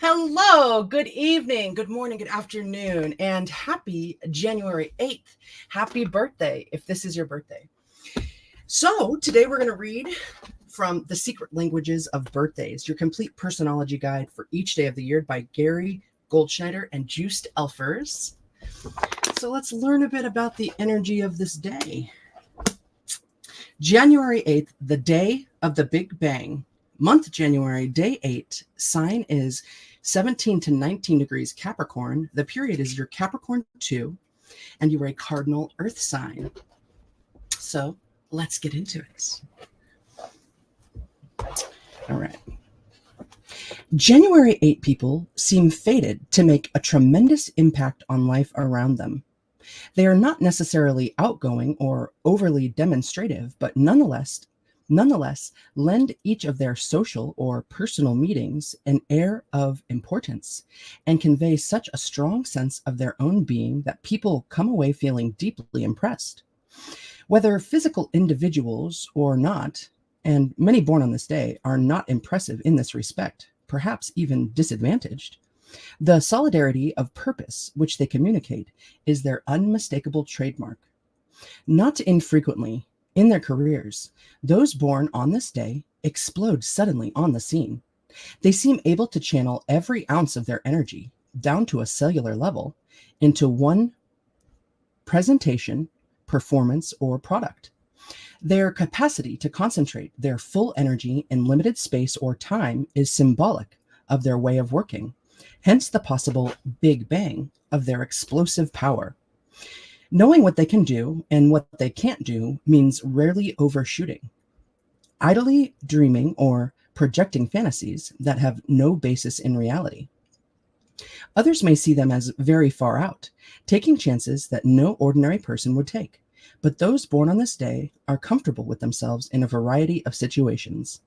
Hello, good evening, good morning, good afternoon, and happy January 8th. Happy birthday if this is your birthday. So, today we're going to read from The Secret Languages of Birthdays, your complete personology guide for each day of the year by Gary Goldschneider and Joost Elfers. So, let's learn a bit about the energy of this day. January 8th, the day of the Big Bang. Month January, day 8, sign is 17 to 19 degrees Capricorn. The period is your Capricorn 2, and you are a cardinal earth sign. So let's get into it. All right. January 8 people seem fated to make a tremendous impact on life around them. They are not necessarily outgoing or overly demonstrative, but nonetheless lend each of their social or personal meetings an air of importance and convey such a strong sense of their own being that people come away feeling deeply impressed. Whether physical individuals or not, and many born on this day are not impressive in this respect, perhaps even disadvantaged, the solidarity of purpose which they communicate is their unmistakable trademark. Not infrequently, in their careers, those born on this day explode suddenly on the scene. They seem able to channel every ounce of their energy, down to a cellular level, into one presentation, performance, or product. Their capacity to concentrate their full energy in limited space or time is symbolic of their way of working, hence the possible Big Bang of their explosive power. Knowing what they can do and what they can't do means rarely overshooting, idly dreaming or projecting fantasies that have no basis in reality. Others may see them as very far out, taking chances that no ordinary person would take, but those born on this day are comfortable with themselves in a variety of situations.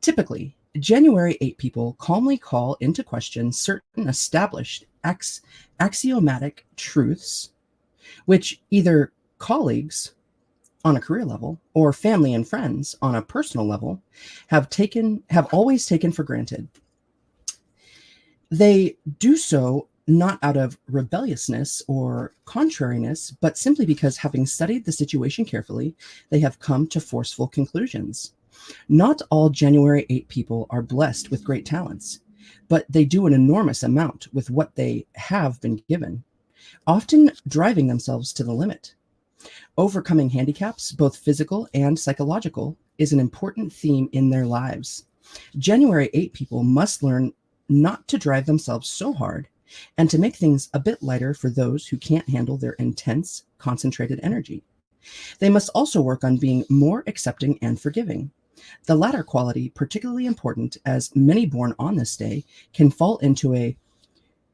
Typically, January 8 people calmly call into question certain established axiomatic truths which either colleagues on a career level or family and friends on a personal level have always taken for granted. They do so not out of rebelliousness or contrariness, but simply because, having studied the situation carefully, they have come to forceful conclusions. Not all January 8 people are blessed with great talents, but they do an enormous amount with what they have been given, often driving themselves to the limit. Overcoming handicaps, both physical and psychological, is an important theme in their lives. January 8 people must learn not to drive themselves so hard and to make things a bit lighter for those who can't handle their intense, concentrated energy. They must also work on being more accepting and forgiving. The latter quality particularly important, as many born on this day can fall into a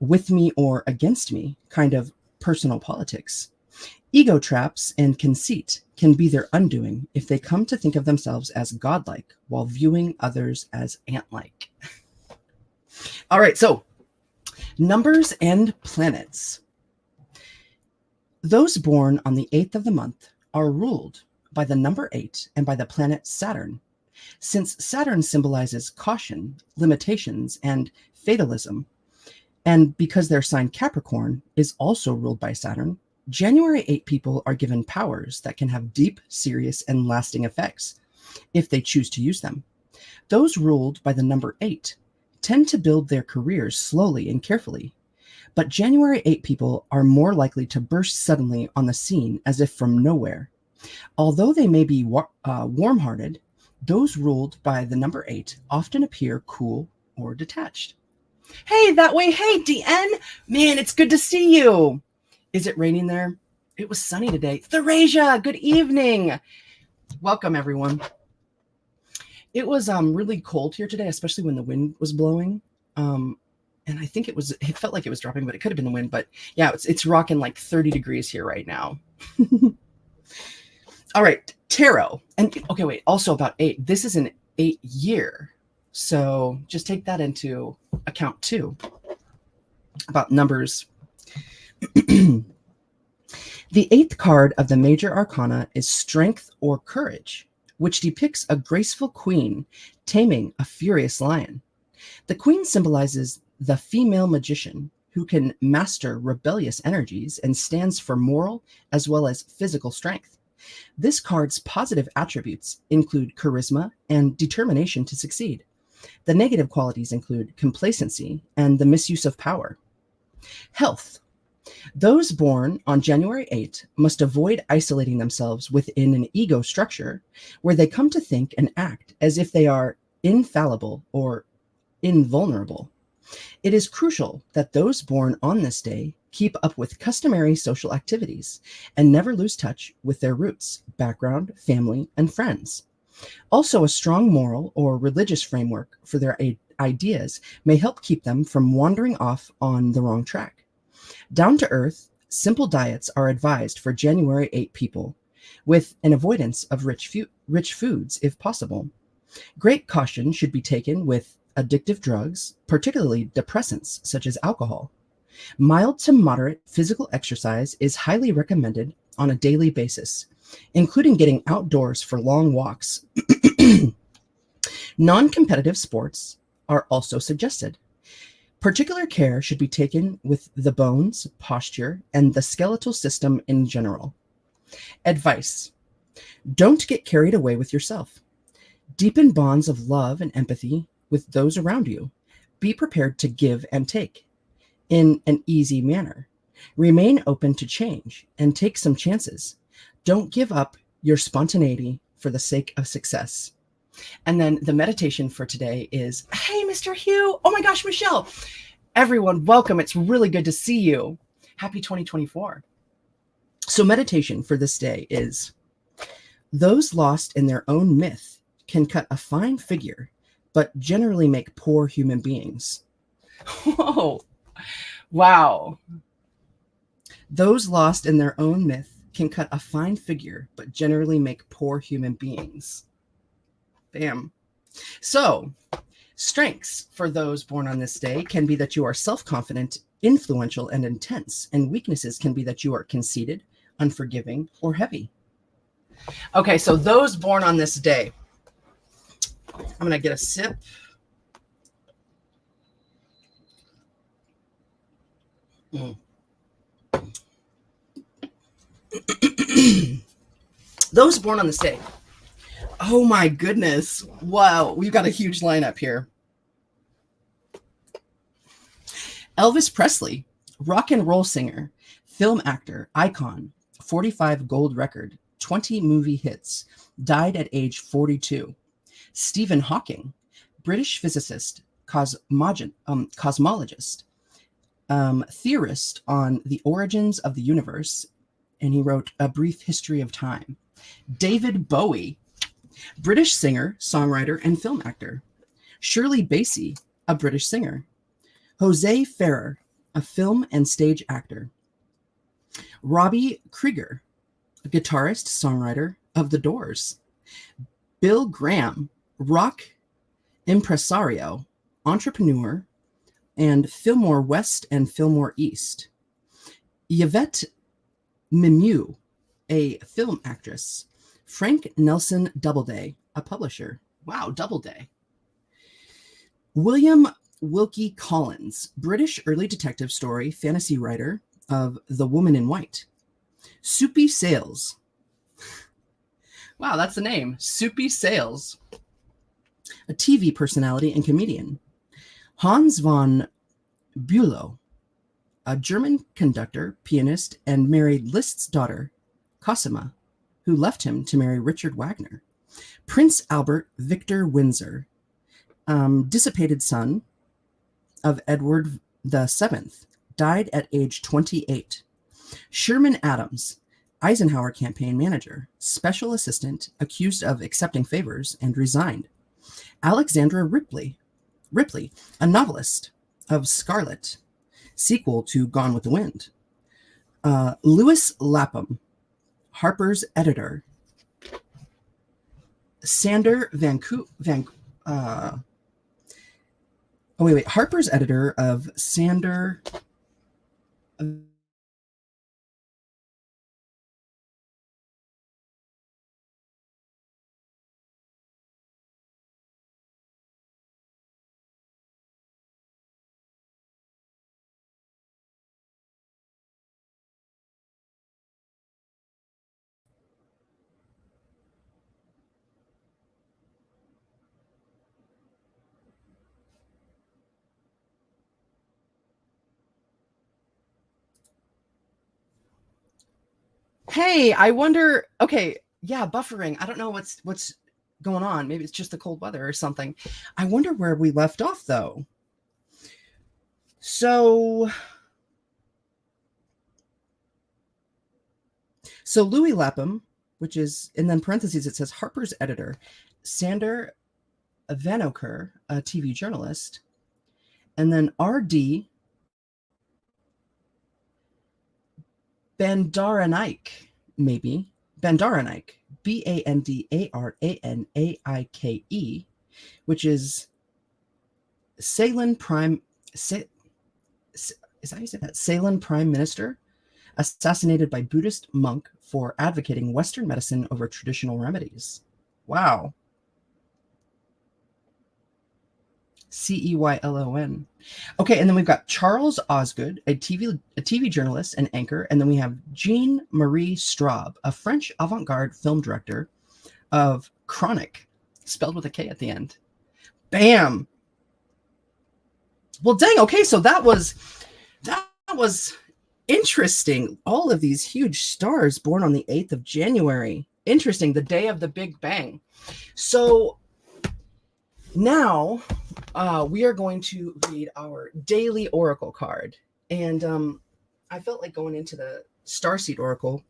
with me or against me kind of personal politics. Ego traps and conceit can be their undoing if they come to think of themselves as godlike while viewing others as ant-like. All right, so numbers and planets. Those born on the 8th of the month are ruled by the number 8 and by the planet Saturn. Since Saturn symbolizes caution, limitations, and fatalism, and because their sign Capricorn is also ruled by Saturn, January 8 people are given powers that can have deep, serious, and lasting effects if they choose to use them. Those ruled by the number 8 tend to build their careers slowly and carefully, but January 8 people are more likely to burst suddenly on the scene as if from nowhere. Although they may be warm-hearted, those ruled by the number 8 often appear cool or detached. Hey, that way. Hey, DN. Man, it's good to see you. Is it raining there? It was sunny today. Therasia, good evening. Welcome, everyone. It was really cold here today, especially when the wind was blowing. And I think it felt like it was dropping, but it could have been the wind. But yeah, it's rocking like 30 degrees here right now. All right, tarot. And okay, wait, also about 8. This is an 8 year. So just take that into account too, about numbers. The 8th card of the major arcana is Strength or Courage, which depicts a graceful queen taming a furious lion. The queen symbolizes the female magician who can master rebellious energies and stands for moral as well as physical strength. This card's positive attributes include charisma and determination to succeed. The negative qualities include complacency and the misuse of power. Health. Those born on January 8 must avoid isolating themselves within an ego structure where they come to think and act as if they are infallible or invulnerable. It is crucial that those born on this day keep up with customary social activities and never lose touch with their roots, background, family, and friends. Also, a strong moral or religious framework for their ideas may help keep them from wandering off on the wrong track. Down to earth, simple diets are advised for January 8 people, with an avoidance of rich foods if possible. Great caution should be taken with addictive drugs, particularly depressants such as alcohol. Mild to moderate physical exercise is highly recommended on a daily basis, including getting outdoors for long walks. Non-competitive sports are also suggested. Particular care should be taken with the bones, posture, and the skeletal system in general. Advice: don't get carried away with yourself. Deepen bonds of love and empathy with those around you. Be prepared to give and take in an easy manner. Remain open to change and take some chances. Don't give up your spontaneity for the sake of success. And then the meditation for today is, hey, Mr. Hugh. Oh my gosh, Michelle. Everyone, welcome. It's really good to see you. Happy 2024. So meditation for this day is, those lost in their own myth can cut a fine figure, but generally make poor human beings. Whoa. Wow. Those lost in their own myth can cut a fine figure, but generally make poor human beings. Bam. So, strengths for those born on this day can be that you are self-confident, influential, and intense, and weaknesses can be that you are conceited, unforgiving, or heavy. Okay, so those born on this day. I'm going to get a sip. Those born on this day. Oh my goodness. Wow, we've got a huge lineup here. Elvis Presley, rock and roll singer, film actor, icon, 45 gold record, 20 movie hits, died at age 42. Stephen Hawking, British physicist, cosmologist, theorist on the origins of the universe, and he wrote A Brief History of Time. David Bowie, British singer, songwriter, and film actor. Shirley Bassey, a British singer. Jose Ferrer, a film and stage actor. Robbie Krieger, a guitarist, songwriter of The Doors. Bill Graham, rock impresario, entrepreneur, and Fillmore West and Fillmore East. Yvette Mimieux, a film actress. Frank Nelson Doubleday, a publisher. Wow, Doubleday. William Wilkie Collins, British early detective story fantasy writer of The Woman in White. Soupy Sales. Wow, that's the name. Soupy Sales. A TV personality and comedian. Hans von Bülow, a German conductor, pianist, and married Liszt's daughter, Cosima, who left him to marry Richard Wagner. Prince Albert Victor Windsor, dissipated son of Edward VII, died at age 28. Sherman Adams, Eisenhower campaign manager, special assistant, accused of accepting favors and resigned. Alexandra Ripley, a novelist of Scarlet, sequel to Gone with the Wind. Lewis Lapham, Harper's editor. Sander Harper's editor of Sander Hey, I wonder. Okay, yeah, buffering. I don't know what's going on. Maybe it's just the cold weather or something. I wonder where we left off though. So, Louis Lapham, which is, and then parentheses it says Harper's editor, Sander Vanoker, a TV journalist, and then R.D. Bandaranaike, maybe Bandaranaike, Bandaranaike, which is Ceylon Prime. Is that how you say that? Ceylon Prime Minister, assassinated by Buddhist monk for advocating Western medicine over traditional remedies. Wow. Ceylon. Okay, and then we've got Charles Osgood, a TV journalist and anchor, and then we have Jean Marie Straub, a French avant-garde film director of Chronic, spelled with a K at the end. Bam. Well, dang. Okay, so that was interesting. All of these huge stars born on the 8th of January. Interesting, the day of the Big Bang. So now we are going to read our daily oracle card. And I felt like going into the Starseed Oracle.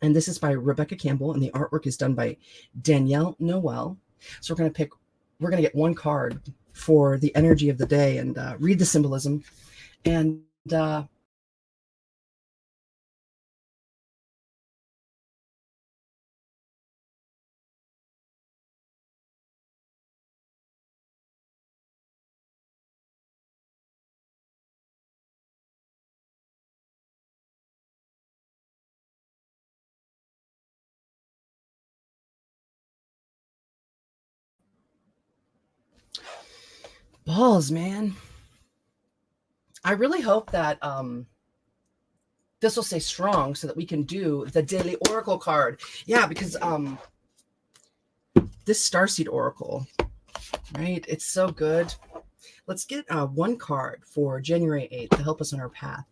And this is by Rebecca Campbell, and the artwork is done by Danielle Noel. So we're going to get one card for the energy of the day and read the symbolism. And balls, man. I really hope that this will stay strong so that we can do the daily oracle card. Yeah, because this Starseed Oracle, right? It's so good. Let's get one card for January 8th to help us on our path.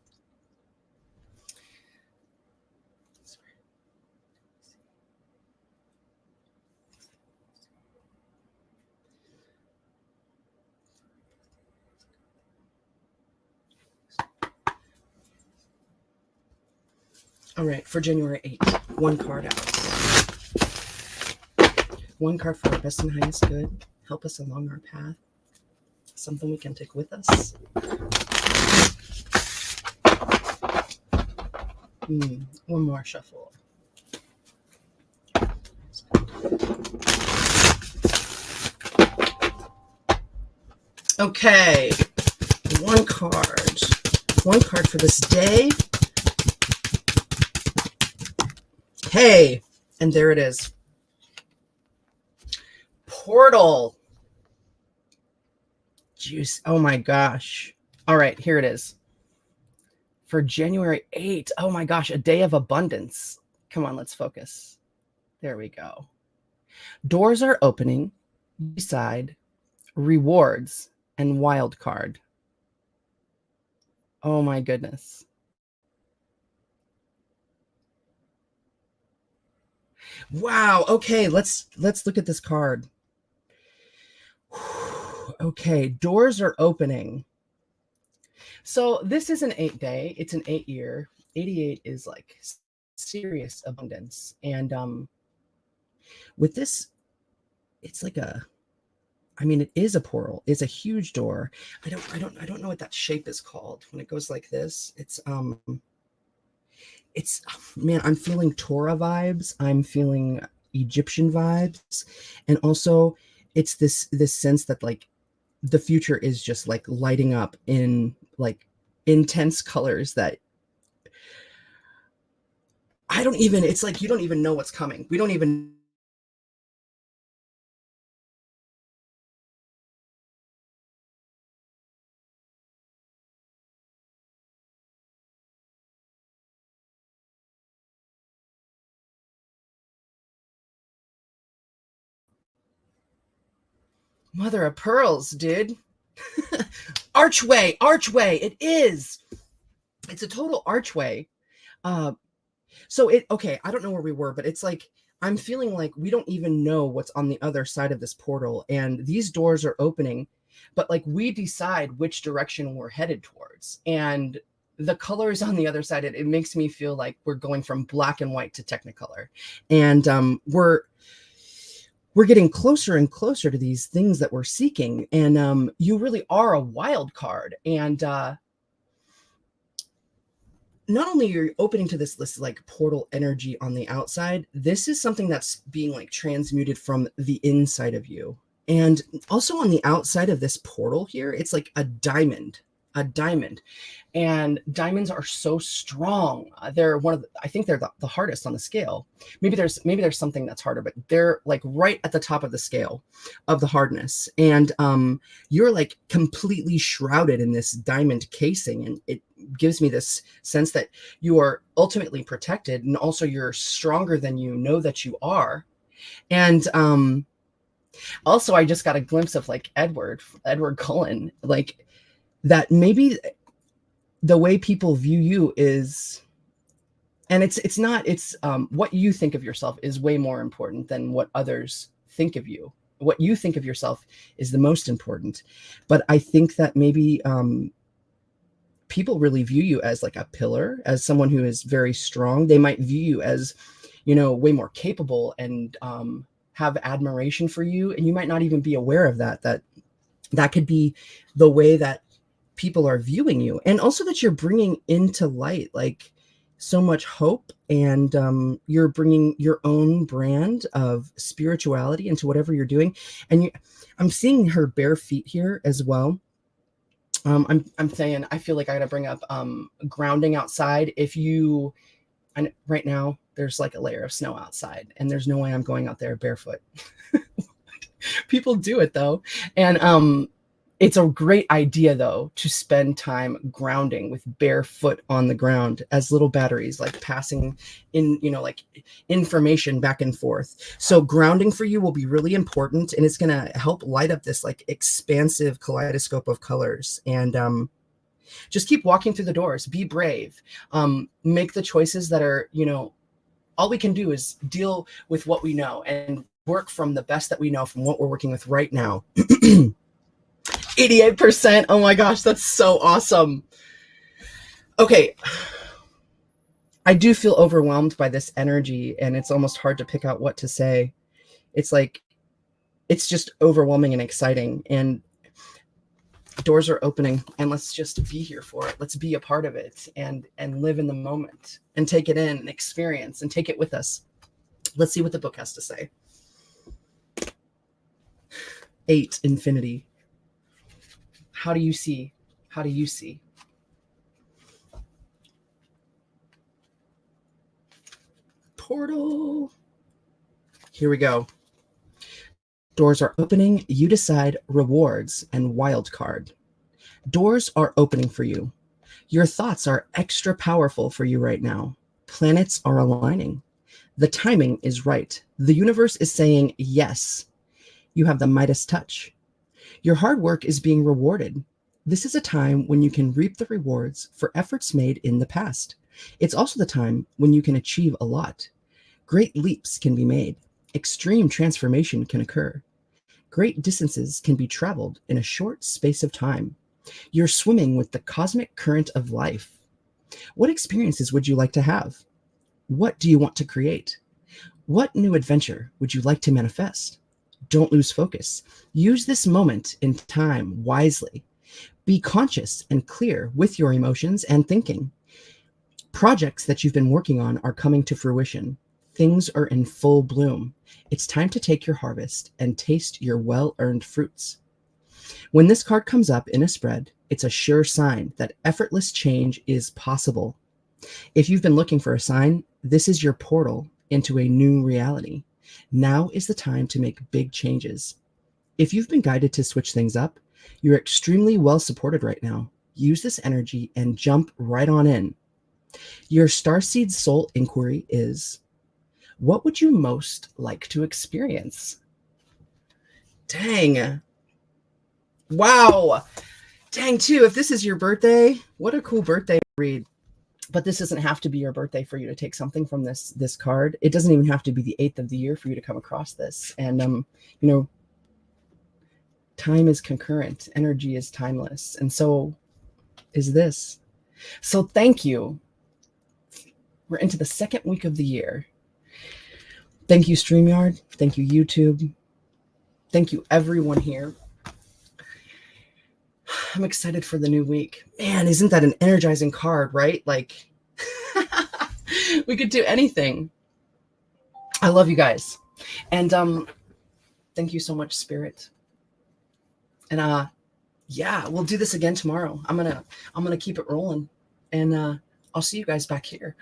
All right, for January 8th, one card out. One card for our best and highest good. Help us along our path. Something we can take with us. One more shuffle. Okay, one card. One card for this day. Hey, and there it is. Portal. Juice. Oh my gosh. All right, here it is. For January 8th. Oh my gosh, a day of abundance. Come on, let's focus. There we go. Doors are opening. Beside rewards and wild card. Oh my goodness. Wow. Okay, let's look at this card. Okay, doors are opening. So this is an 8-day. It's an 8-year. 88 is like serious abundance, and with this, it's like it is a portal. It's a huge door. I don't know what that shape is called when it goes like this. It's man, I'm feeling Torah vibes. I'm feeling Egyptian vibes, and also it's this sense that like the future is just like lighting up in like intense colors that it's like you don't even know what's coming. We don't even. Mother of pearls, dude. Archway. It is. It's a total archway. So okay, I don't know where we were, but it's like I'm feeling like we don't even know what's on the other side of this portal, and these doors are opening, but like we decide which direction we're headed towards. And the colors on the other side, it makes me feel like we're going from black and white to technicolor. And we're getting closer and closer to these things that we're seeking. And you really are a wild card. And not only are you opening to this like portal energy on the outside, this is something that's being like transmuted from the inside of you. And also on the outside of this portal here, it's like a diamond, a diamond. And diamonds are so strong. They're one of I think they're the hardest on the scale. Maybe there's something that's harder, but they're like right at the top of the scale of the hardness. And you're like completely shrouded in this diamond casing, and it gives me this sense that you are ultimately protected, and also you're stronger than you know that you are. And also I just got a glimpse of like Edward Cullen, like that maybe the way people view you is, and it's not, it's what you think of yourself is way more important than what others think of you. What you think of yourself is the most important. But I think that maybe people really view you as like a pillar, as someone who is very strong. They might view you as, way more capable, and have admiration for you. And you might not even be aware of that could be the way that people are viewing you. And also that you're bringing into light like so much hope, and you're bringing your own brand of spirituality into whatever you're doing. And I'm seeing her bare feet here as well. I'm saying I feel like I gotta bring up grounding outside. Right now there's like a layer of snow outside, and there's no way I'm going out there barefoot. People do it though. And it's a great idea though to spend time grounding with bare foot on the ground, as little batteries like passing in, like information back and forth. So grounding for you will be really important, and it's going to help light up this like expansive kaleidoscope of colors. And just keep walking through the doors, be brave, make the choices that are, all we can do is deal with what we know and work from the best that we know from what we're working with right now. 88%. Oh my gosh, that's so awesome. Okay. I do feel overwhelmed by this energy, and it's almost hard to pick out what to say. It's like, it's just overwhelming and exciting, and doors are opening, and let's just be here for it. Let's be a part of it, and live in the moment, and take it in and experience and take it with us. Let's see what the book has to say. 8, infinity. How do you see? How do you see? Portal. Here we go. Doors are opening. You decide rewards and wild card. Doors are opening for you. Your thoughts are extra powerful for you right now. Planets are aligning. The timing is right. The universe is saying yes. You have the Midas touch. Your hard work is being rewarded. This is a time when you can reap the rewards for efforts made in the past. It's also the time when you can achieve a lot. Great leaps can be made. Extreme transformation can occur. Great distances can be traveled in a short space of time. You're swimming with the cosmic current of life. What experiences would you like to have? What do you want to create? What new adventure would you like to manifest? Don't lose focus. Use this moment in time wisely. Be conscious and clear with your emotions and thinking. Projects that you've been working on are coming to fruition. Things are in full bloom. It's time to take your harvest and taste your well-earned fruits. When this card comes up in a spread, it's a sure sign that effortless change is possible. If you've been looking for a sign, this is your portal into a new reality. Now is the time to make big changes. If you've been guided to switch things up, you're extremely well supported right now. Use this energy and jump right on in. Your Starseed Soul inquiry is, what would you most like to experience? Dang. Wow. Dang, too. If this is your birthday, what a cool birthday read. But this doesn't have to be your birthday for you to take something from this card. It doesn't even have to be the 8th of the year for you to come across this. And you know, time is concurrent, energy is timeless, and so is this. So thank you. We're into the second week of the year. Thank you, StreamYard. Thank you, YouTube. Thank you, everyone here. I'm excited for the new week. Man, isn't that an energizing card, right? Like, we could do anything. I love you guys. And thank you so much, Spirit. And yeah, we'll do this again tomorrow. I'm gonna keep it rolling. And I'll see you guys back here.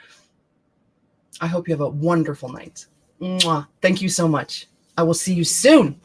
I hope you have a wonderful night. Mwah. Thank you so much. I will see you soon.